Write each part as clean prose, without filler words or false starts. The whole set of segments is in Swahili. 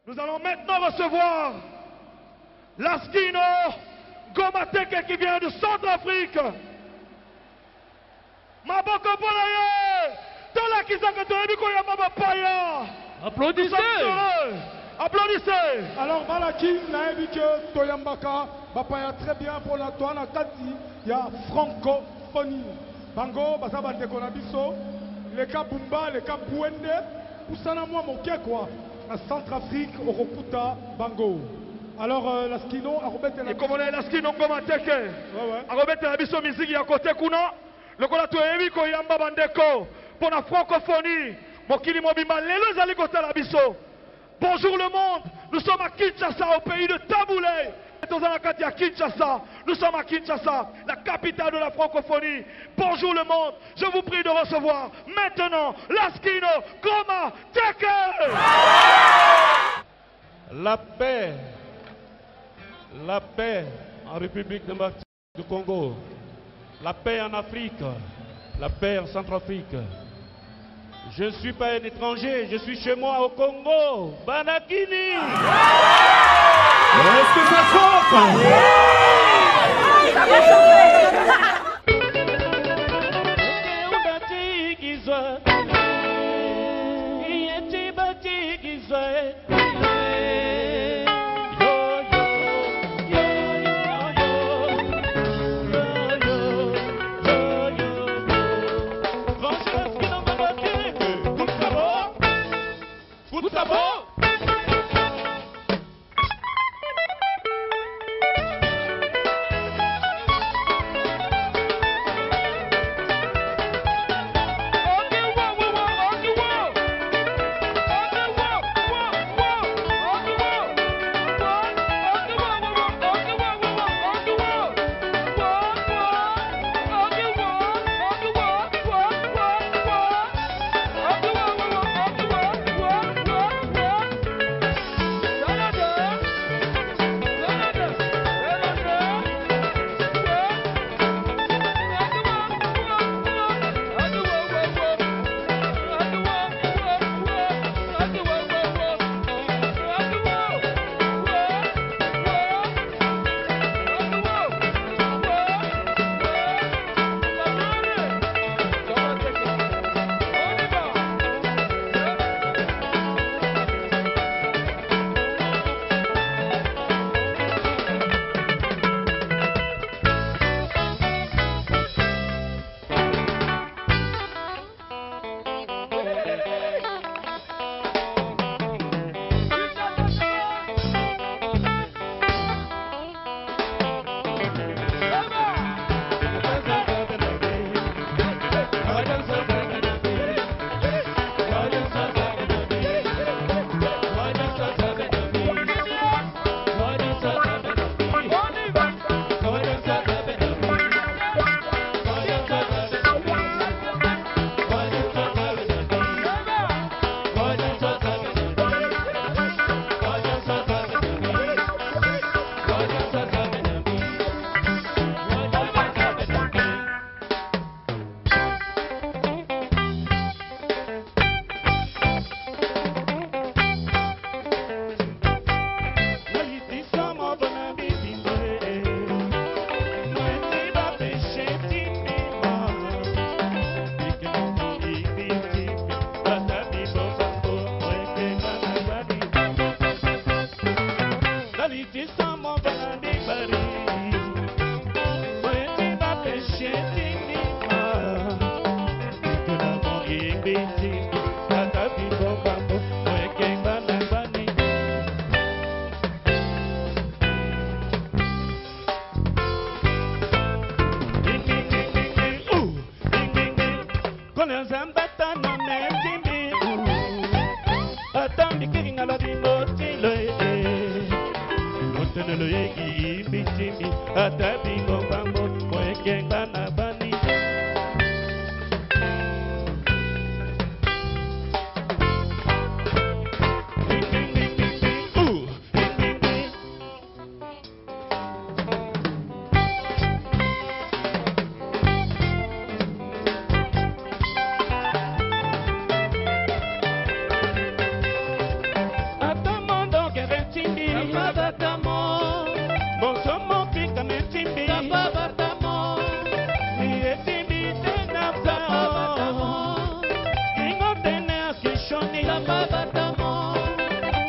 Nous allons maintenant recevoir Laskino Gomateke qui vient de Centrafrique. Maboko Polaye, Tola Kizaka Tolemiko Yamaba Paya. Applaudissez! Applaudissez! Alors Malaki, naebi que Toyambaka, Bapaya très bien pour la toile Kati, il y a francophonie. Bango, Basaba de Konabiso, les cas Bumba, les cas Bouende, Poussana moi mon quoi, la Centrafrique, Orokuta, Bango. Alors Laskino, Arobete et comme on est Laskino Gomateke, ouais. Arobete Nabiso Mizigi à côté Kuna, le Kola Toyemiko Yamba Bandeko, pour la francophonie, Mokili Mobimba, les Zali Kota Labiso. Bonjour le monde, nous sommes à Kinshasa, au pays de Taboulé. À Kinshasa, nous sommes à Kinshasa, la capitale de la francophonie. Bonjour le monde, je vous prie de recevoir maintenant Laskino Gomateke. La paix en République démocratique du Congo, la paix en Afrique, la paix en Centrafrique. Je ne suis pas un étranger, je suis chez moi au Congo. Banakini! Est-ce que ça chauffe? Ça va chauffer!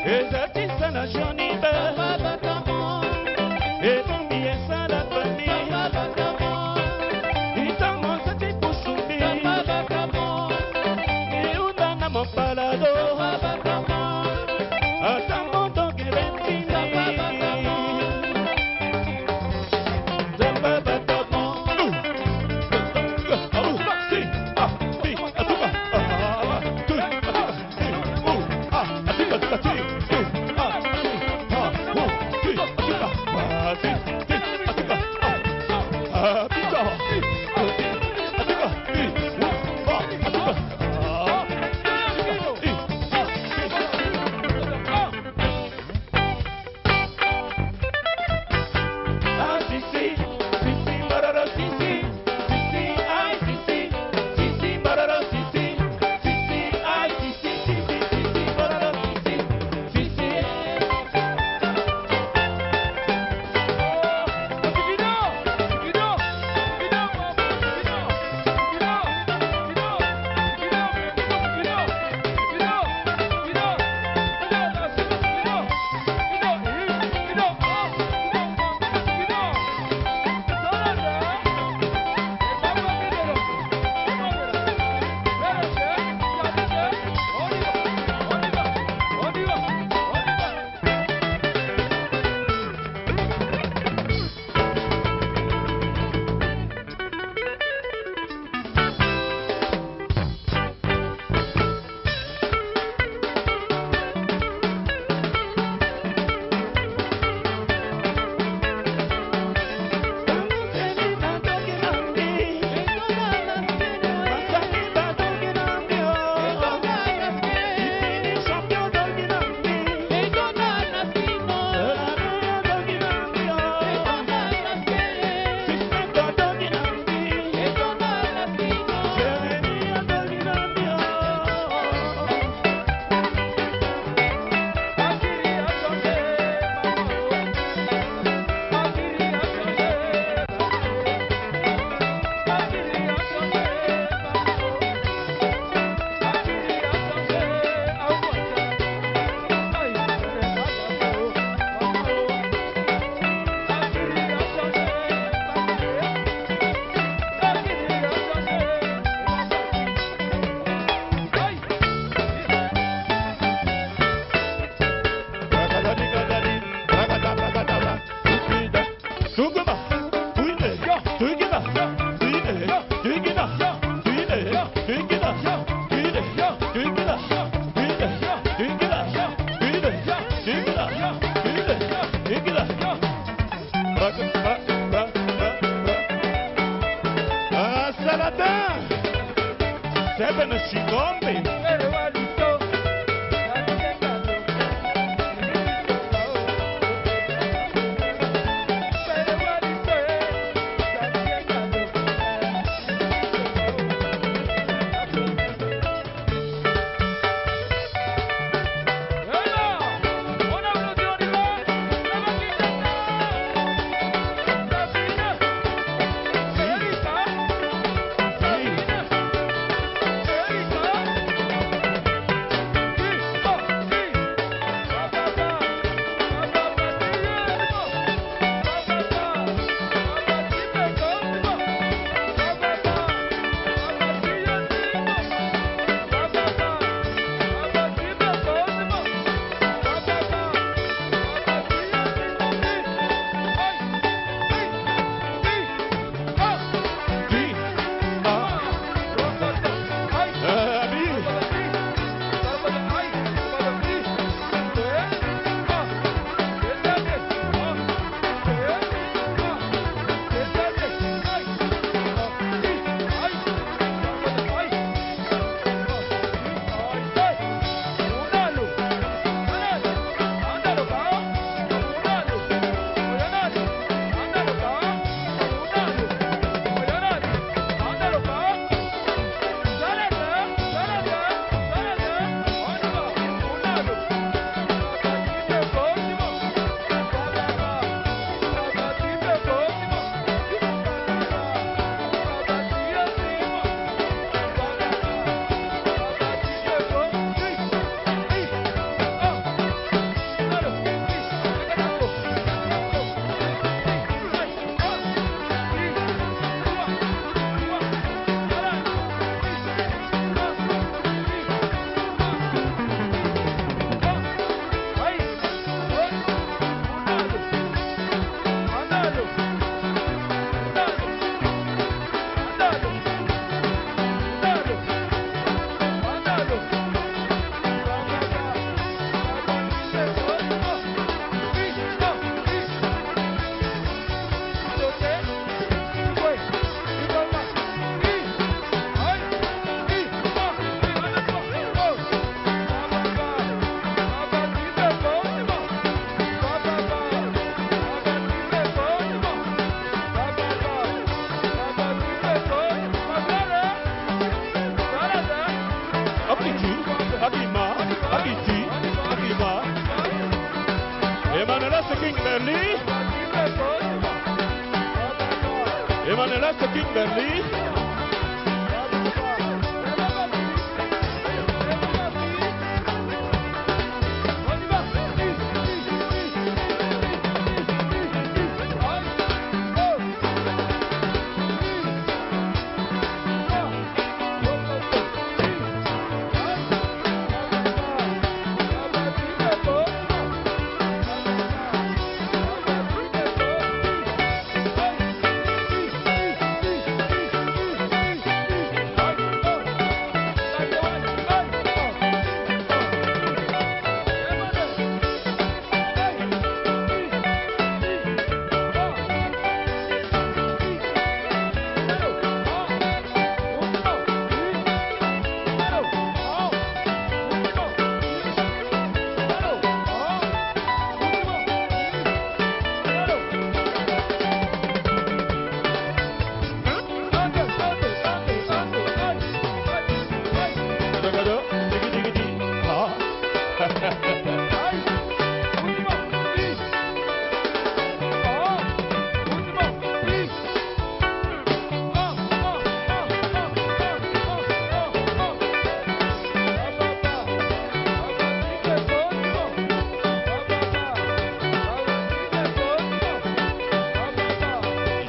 ezatisa na jonibe ebongiesa la famille itamosati kusumbi iunda na mopalado atamoto kebentina Emmanuel Kimberly. Emmanuel Kimberly.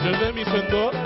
Je vais m'y faire